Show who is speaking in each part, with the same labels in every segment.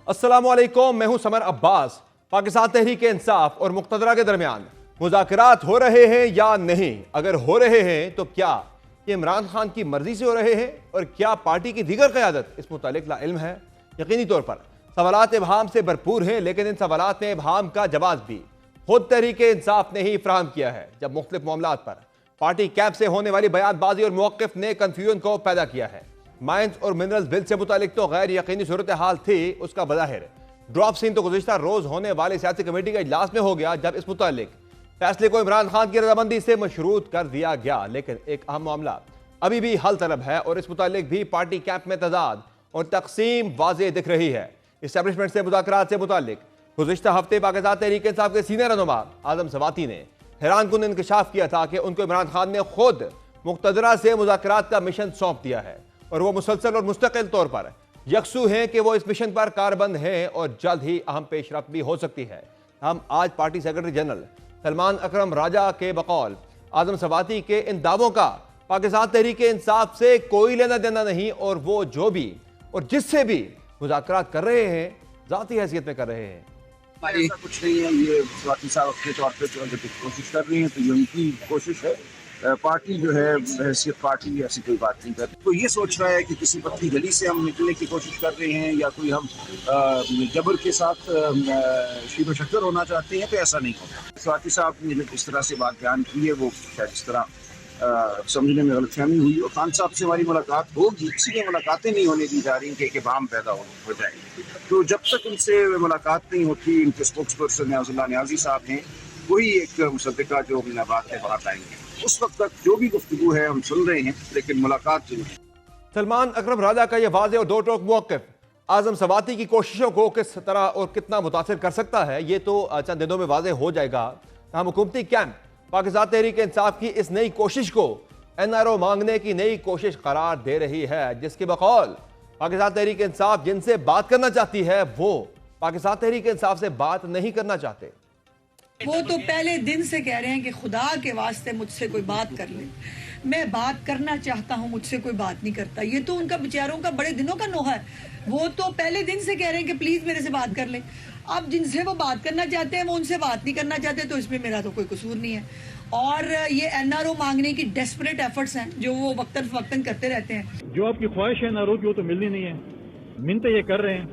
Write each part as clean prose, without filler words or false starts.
Speaker 1: السلام علیکم، میں ہوں سمر عباس۔ پاکستان تحریک انصاف اور مقتدرہ کے درمیان مذاکرات ہو رہے ہیں یا نہیں؟ اگر ہو رہے ہیں تو کیا یہ عمران خان کی مرضی سے ہو رہے ہیں، اور کیا پارٹی کی دیگر قیادت اس متعلق لا علم ہے؟ یقینی طور پر سوالات ابہام سے بھرپور ہیں، لیکن ان سوالات میں ابہام کا جواز بھی خود تحریک انصاف نے ہی فراہم کیا ہے، جب مختلف معاملات پر پارٹی کیمپ سے ہونے والی بیان بازی اور موقف نے کنفیوژن کو پیدا کیا ہے۔ مائنز اور منرلز بل سے متعلق تو غیر یقینی صورتحال تھی، اس کا بظاہر ڈراپ سین تو گزشتہ روز ہونے والے سیاسی کمیٹی کے اجلاس میں ہو گیا، جب اس متعلق فیصلے کو عمران خان کی رضامندی سے مشروط کر دیا گیا۔ لیکن ایک اہم معاملہ ابھی بھی حل طلب ہے، اور اس متعلق بھی پارٹی کیمپ میں تضاد اور تقسیم واضح دکھ رہی ہے۔ اسٹیبلشمنٹ سے مذاکرات سے متعلق گزشتہ ہفتے پاکستان تحریک انصاف کے سینئر رہنما اعظم سواتی نے حیران کن انکشاف کیا تھا کہ ان کو عمران خان نے خود مقتدرہ سے مذاکرات کا مشن سونپ دیا ہے، اور وہ مسلسل اور مستقل طور پر یکسو ہیں کہ وہ اس مشن پر کاربند ہیں، اور جلد ہی اہم پیش رفت بھی ہو سکتی ہے۔ ہم آج پارٹی سیکرٹری جنرل سلمان اکرم راجہ کے بقول اعظم سواتی کے ان دعووں کا پاکستان تحریک انصاف سے کوئی لینا دینا نہیں، اور وہ جو بھی اور جس سے بھی مذاکرات کر رہے ہیں ذاتی حیثیت میں کر رہے ہیں۔
Speaker 2: ایسا کچھ نہیں ہے، یہ سواتی صاحب اپنے طور پہ کوشش کر رہی ہیں، تو یہ ان کی کوشش ہے۔ پارٹی جو ہے بحیثیت پارٹی ایسی کوئی بات نہیں کرتی۔ تو یہ سوچ رہا ہے کہ کسی پتلی گلی سے ہم نکلنے کی کوشش کر رہے ہیں، یا کوئی ہم جبر کے ساتھ شیر و شکر ہونا چاہتے ہیں، تو ایسا نہیں ہوتا۔ سواتی صاحب نے جس طرح سے بات بیان کی ہے، وہ شاید اس طرح سمجھنے میں غلط فہمی ہوئی، اور خان صاحب سے ہماری ملاقات ہوگی، اسی لیے ملاقاتیں نہیں ہونے دی جا رہی کہ ایک ابہام پیدا ہو جائے۔ تو جب تک ان سے ملاقات نہیں ہوتی، ان کے اسپوکس پرسن نیاز اللہ نیازی صاحب ہیں، وہی ایک مصدقہ جو بات ہے بات آئیں گے۔ اس وقت تک جو بھی گفتگو ہے ہم سن رہے ہیں، لیکن ملاقات ضرور ہے۔
Speaker 1: سلمان اکرم راجہ کا یہ واضح اور دو ٹوک موقف اعظم سواتی کی کوششوں کو کس طرح اور کتنا متاثر کر سکتا ہے، یہ تو چند دنوں میں واضح ہو جائے گا۔ تاہم حکومتی کیمپ پاکستان تحریک انصاف کی اس نئی کوشش کو این آر او مانگنے کی نئی کوشش قرار دے رہی ہے، جس کے بقول پاکستان تحریک انصاف جن سے بات کرنا چاہتی ہے، وہ پاکستان تحریک انصاف سے بات نہیں کرنا چاہتے۔
Speaker 3: وہ تو پہلے دن سے کہہ رہے ہیں کہ خدا کے واسطے مجھ سے کوئی بات کر لے، میں بات کرنا چاہتا ہوں، مجھ سے کوئی بات نہیں کرتا۔ یہ تو ان کا بیچاروں کا بڑے دنوں کا نوحہ ہے۔ وہ تو پہلے دن سے کہہ رہے ہیں کہ پلیز میرے سے بات کر لیں۔ اب جن سے وہ بات کرنا چاہتے ہیں وہ ان سے بات نہیں کرنا چاہتے، تو اس میں میرا تو کوئی قصور نہیں ہے۔ اور یہ این آر او مانگنے کی ڈیسپریٹ ایفرٹس ہیں جو وہ وقتاً فوقتاً کرتے رہتے ہیں۔
Speaker 4: جو آپ کی خواہش ہے این آر او کی، وہ تو ملنی نہیں ہے۔ منتیں یہ کر رہے ہیں،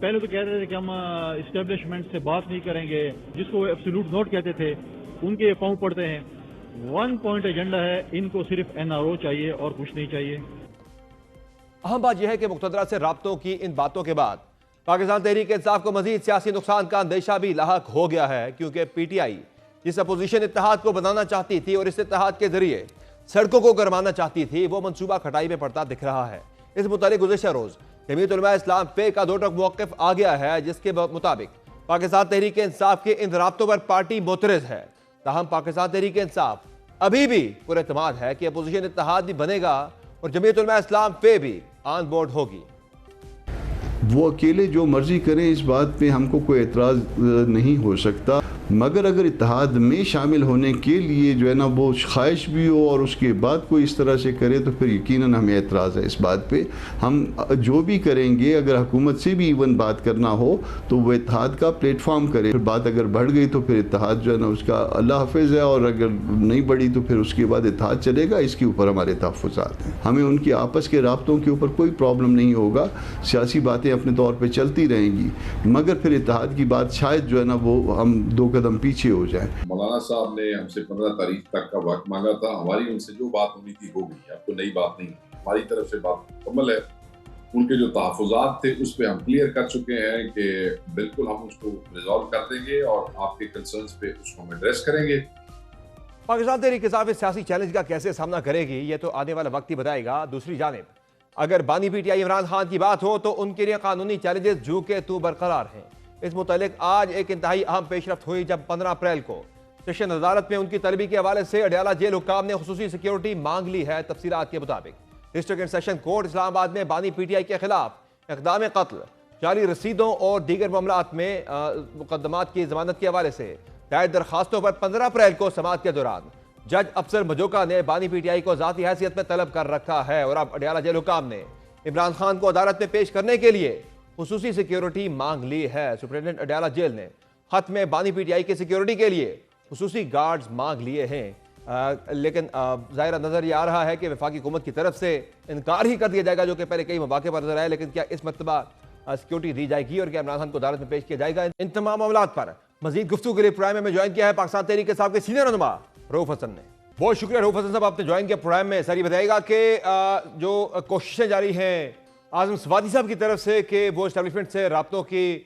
Speaker 4: پہلے تو کہہ رہے تھے کہ ہم اسٹیبلشمنٹ سے بات نہیں کریں گے، جس کو ایبسولوٹ نوٹ کہتے تھے، ان کے یہ پاؤں پڑتے ہیں۔ 1 پوائنٹ ایجنڈا ہے، ان کو صرف این آر او چاہیے اور کچھ نہیں چاہیے۔
Speaker 1: اہم بات یہ ہے کہ مقتدرہ سے رابطوں کی ان باتوں کے بعد پاکستان تحریک انصاف کو مزید سیاسی نقصان کا اندیشہ بھی لاحق ہو گیا ہے، کیونکہ پی ٹی آئی جس اپوزیشن اتحاد کو بنانا چاہتی تھی اور اس اتحاد کے ذریعے سڑکوں کو گرمانا چاہتی تھی، وہ منصوبہ کھٹائی میں پڑتا دکھ رہا ہے۔ اس متعلق گزشتہ روز جمعیت علماء اسلام پے کا دو ٹوک موقف آ گیا ہے، جس کے مطابق پاکستان تحریک انصاف کے ان رابطوں پر پارٹی معترض ہے۔ تاہم پاکستان تحریک انصاف ابھی بھی پر اعتماد ہے کہ اپوزیشن اتحاد بھی بنے گا اور جمعیت علماء اسلام پے بھی آن بورڈ ہوگی۔
Speaker 5: وہ اکیلے جو مرضی کریں، اس بات پہ ہم کو کوئی اعتراض نہیں ہو سکتا، مگر اگر اتحاد میں شامل ہونے کے لیے جو ہے نا وہ خواہش بھی ہو اور اس کے بعد کوئی اس طرح سے کرے، تو پھر یقیناً ہمیں اعتراض ہے اس بات پہ۔ ہم جو بھی کریں گے، اگر حکومت سے بھی ایون بات کرنا ہو تو وہ اتحاد کا پلیٹ فارم کرے۔ پھر بات اگر بڑھ گئی تو پھر اتحاد جو ہے نا اس کا اللہ حافظ ہے، اور اگر نہیں بڑھی تو پھر اس کے بعد اتحاد چلے گا۔ اس کے اوپر ہمارے تحفظات ہیں، ہمیں ان کے آپس کے رابطوں کے اوپر کوئی پرابلم نہیں ہوگا، سیاسی باتیں اپنے طور پہ چلتی رہیں گی، مگر پھر اتحاد کی بات شاید جو ہے نا وہ ہم 2 قدم پیچھے ہو جائیں۔
Speaker 6: مولانا صاحب نے ہم سے 15 تاریخ تک کا وقت مانگا تھا، ہماری ان سے جو بات ہونی تھی ہو گئی، اب تو نئی بات نہیں، ہماری طرف سے بات مکمل ہے۔ ان کے جو تحفظات تھے اس پہ ہم کلیئر کر چکے ہیں کہ بالکل ہم اس کو ریزالو کر دیں گے، اور آپ کے کنسرنز پہ اس کو ہم ایڈریس کریں گے۔
Speaker 1: پاکستان تحریک انصاف اس سیاسی چیلنج کا کیسے سامنا کرے گی، یہ تو آنے والا وقت ہی بتائے گا۔ دوسری جانب اگر بانی P T I Imran Khan کی بات ہو تو ان کے لیے قانونی چیلنجز جو کہ تو برقرار ہیں۔ اس متعلق آج ایک انتہائی اہم پیش رفت ہوئی، جب 15 اپریل کو سیشن عدالت میں ان کی طلبی کے حوالے سے اڈیالہ جیل حکام نے خصوصی سیکیورٹی مانگ لی ہے۔ تفصیلات کے مطابق ڈسٹرکٹ اینڈ سیشن کورٹ اسلام آباد میں بانی پی ٹی آئی کے خلاف اقدام قتل، جعلی رسیدوں اور دیگر معاملات میں مقدمات کی ضمانت کے حوالے سے دائر درخواستوں پر 15 اپریل کو سماعت کے دوران جج افسر مجوکا نے بانی پی ٹی آئی کو ذاتی حیثیت میں طلب کر رکھا ہے، اور اب اڈیالہ جیل حکام نے عمران خان کو عدالت میں پیش کرنے کے لیے خصوصی سیکیورٹی مانگ لی ہے۔ سپرنٹینڈنٹ اڈیالہ جیل نے خط میں بانی پی ٹی آئی کی سیکیورٹی کے لیے خصوصی گارڈز مانگ لیے ہیں، لیکن ظاہرہ نظر یہ آ رہا ہے کہ وفاقی حکومت کی طرف سے انکار ہی کر دیا جائے گا، جو کہ پہلے کئی مواقع پر نظر آیا۔ لیکن کیا اس مرتبہ سیکیورٹی دی جائے گی اور کیا عمران خان کو عدالت میں پیش کیا جائے گا؟ ان تمام معاملات پر مزید گفتگو کے لیے پروگرام میں جوائن کیا ہے پاکستان تحریک انصاف کے سینئر رہنما رؤوف حسن نے۔ بہت شکریہ رؤوف حسن صاحب، آپ نے جوائن کیا پروگرام میں۔ سر یہ بتائیے گا کہ جو کوششیں جاری ہیں اعظم سوادی صاحب کی طرف سے کہ وہ اسٹیبلشمنٹ سے رابطوں کی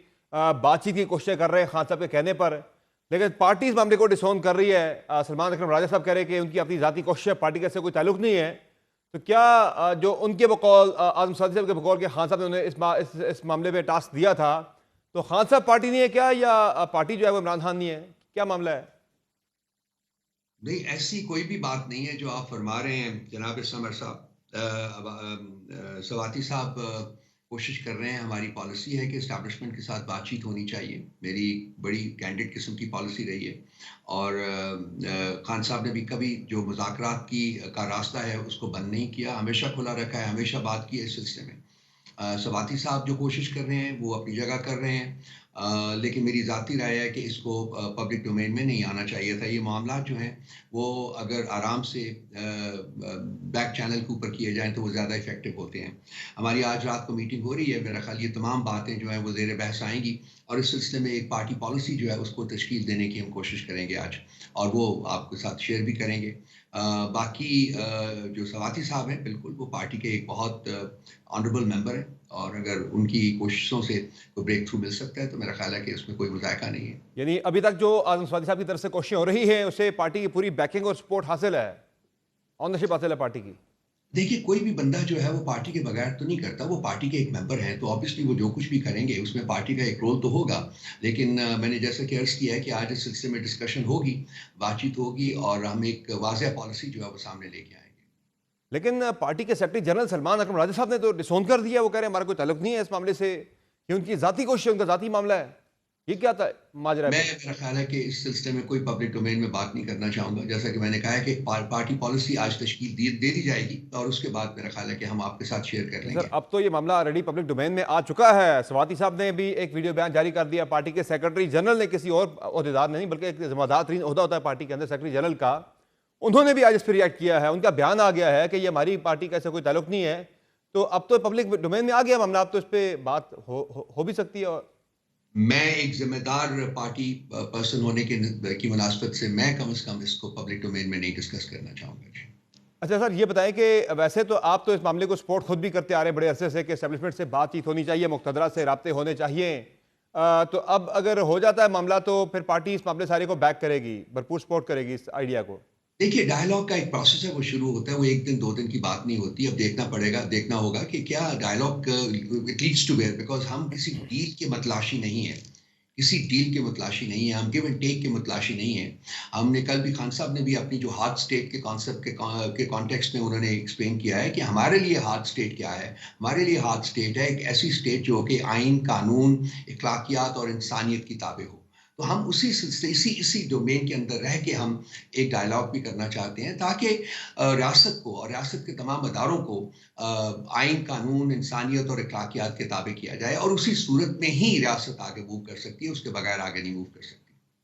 Speaker 1: بات چیت کی کوششیں کر رہے ہیں خان صاحب کے کہنے پر، لیکن پارٹی اس معاملے کو ڈسون کر رہی ہے۔ سلمان اکرم راجہ صاحب کہہ رہے ہیں کہ ان کی اپنی ذاتی کوشش ہے، پارٹی کا اس سے کوئی تعلق نہیں ہے۔ تو کیا جو ان کے بقول اعظم سوادی صاحب کے بقول کہ خان صاحب نے انہیں اس معاملے میں ٹاسک دیا تھا، تو خان صاحب پارٹی نہیں ہے کیا، یا پارٹی جو ہے وہ عمران خان نہیں ہے؟ کیا معاملہ ہے؟
Speaker 7: نہیں، ایسی کوئی بھی بات نہیں ہے جو آپ فرما رہے ہیں جناب سمر صاحب۔ سواتی صاحب کوشش کر رہے ہیں، ہماری پالیسی ہے کہ اسٹیبلشمنٹ کے ساتھ بات چیت ہونی چاہیے، میری بڑی کینڈیڈ قسم کی پالیسی رہی ہے، اور خان صاحب نے بھی کبھی جو مذاکرات کا راستہ ہے اس کو بند نہیں کیا، ہمیشہ کھلا رکھا ہے، ہمیشہ بات کی ہے اس سلسلے میں۔ سواتی صاحب جو کوشش کر رہے ہیں وہ اپنی جگہ کر رہے ہیں، لیکن میری ذاتی رائے ہے کہ اس کو پبلک ڈومین میں نہیں آنا چاہیے تھا۔ یہ معاملات جو ہیں وہ اگر آرام سے بیک چینل کے اوپر کیے جائیں تو وہ زیادہ افیکٹو ہوتے ہیں۔ ہماری آج رات کو میٹنگ ہو رہی ہے، میرا خیال یہ تمام باتیں جو ہیں وہ زیر بحث آئیں گی، اور اس سلسلے میں ایک پارٹی پالیسی جو ہے اس کو تشکیل دینے کی ہم کوشش کریں گے آج، اور وہ آپ کے ساتھ شیئر بھی کریں گے۔ باقی جو سواتی صاحب ہیں، بالکل وہ پارٹی کے ایک بہت آنریبل ممبر ہیں، اور اگر ان کی کوششوں سے کوئی بریک تھرو مل سکتا ہے تو میرا خیال ہے کہ اس میں کوئی مذائقہ نہیں ہے۔
Speaker 1: یعنی ابھی تک جو اعظم سوادی صاحب کی طرف سے کوششیں ہو رہی ہیں اسے پارٹی کی پوری بیکنگ اور سپورٹ حاصل ہے، آنرشپ حاصل ہے پارٹی کی؟
Speaker 7: دیکھیے، کوئی بھی بندہ جو ہے وہ پارٹی کے بغیر تو نہیں کرتا، وہ پارٹی کے ایک ممبر ہیں، تو آبویسلی وہ جو کچھ بھی کریں گے اس میں پارٹی کا ایک رول تو ہوگا، لیکن میں نے جیسے کہ عرض کیا ہے کہ آج اس سلسلے میں ڈسکشن ہوگی، بات چیت ہوگی، اور ہم ایک واضح پالیسی جو ہے وہ سامنے لے کے آئیں گے۔
Speaker 1: لیکن پارٹی کے سیکرٹری جنرل سلمان اکرم راجہ صاحب نے تو ڈسون کر دیا، وہ کہہ رہے ہیں ہمارا کوئی تعلق نہیں ہے اس معاملے سے، یہ ان کی ذاتی کوشش ہے، ان کا ذاتی معاملہ ہے۔ یہ کیا تھا ماجرا ہے؟
Speaker 7: میرا خیال ہے کہ اس سلسلے میں کوئی پبلک ڈومین میں بات نہیں کرنا چاہوں گا، جیسا کہ میں نے کہا ہے کہ پارٹی پالیسی آج تشکیل دے دی جائے گی، اور اس کے بعد میرا خیال ہے کہ ہم آپ کے ساتھ شیئر کر لیں گے۔
Speaker 1: سر اب تو یہ معاملہ آلریڈی پبلک ڈومین میں آ چکا ہے، سواتی صاحب نے بھی ایک ویڈیو بیان جاری کر دیا، پارٹی کے سیکرٹری جنرل نے، کسی اور عہدیدار نے نہیں بلکہ ایک ذمہ دار ترین عہدہ ہوتا ہے پارٹی کے اندر سیکرٹری جنرل کا، انہوں نے بھی آج اس پہ ریئیکٹ کیا ہے، ان کا بیان آ گیا ہے کہ یہ ہماری پارٹی کا ایسا کوئی تعلق نہیں ہے۔ تو اب تو پبلک ڈومین میں آ گیا معاملہ، اب تو اس پہ بات ہو بھی سکتی ہے۔ اور
Speaker 7: میں ایک ذمہ دار پارٹی پرسن ہونے کی مناسبت سے میں کم از کم اس کو پبلک ڈومین میں نہیں ڈسکس کرنا چاہوں گا۔
Speaker 1: اچھا سر یہ بتائیں کہ ویسے تو آپ تو اس معاملے کو سپورٹ خود بھی کرتے آ رہے ہیں بڑے عرصے سے کہ اسٹیبلشمنٹ سے بات چیت ہونی چاہیے، مقتدرہ سے رابطے ہونے چاہیے، تو اب اگر ہو جاتا ہے معاملہ تو پھر پارٹی اس معاملے سارے کو بیک کرے گی، بھرپور سپورٹ کرے گی اس آئیڈیا کو؟
Speaker 7: دیکھیے، ڈائیلاگ کا ایک پروسیس ہے، وہ شروع ہوتا ہے، وہ ایک دن دو دن کی بات نہیں ہوتی۔ اب دیکھنا ہوگا کہ کیا dialogue it leads to where, because ہم کسی ڈیل کے متلاشی نہیں ہیں، ہم گیو اینڈ ٹیک کے متلاشی نہیں ہیں۔ ہم نے کل بھی خان صاحب نے بھی اپنی جو ہارڈ اسٹیٹ کے کانسیپٹ کے کانٹیکسٹ میں انہوں نے ایکسپلین کیا ہے کہ ہمارے لیے ہارڈ اسٹیٹ کیا ہے۔ ہمارے لیے ہارڈ اسٹیٹ ہے ایک ایسی اسٹیٹ جو کہ آئین، قانون، اخلاقیات اور انسانیت کی تابع ہو۔ تو ہم اسی سلسلے اسی ڈومین کے اندر رہ کے ہم ایک ڈائیلاگ بھی کرنا چاہتے ہیں، تاکہ ریاست کو اور ریاست کے تمام اداروں کو آئین، قانون، انسانیت اور اخلاقیات کے تابع کیا جائے، اور اسی صورت میں ہی ریاست آگے موو کر سکتی ہے، اس کے بغیر آگے نہیں موو کر سکتی۔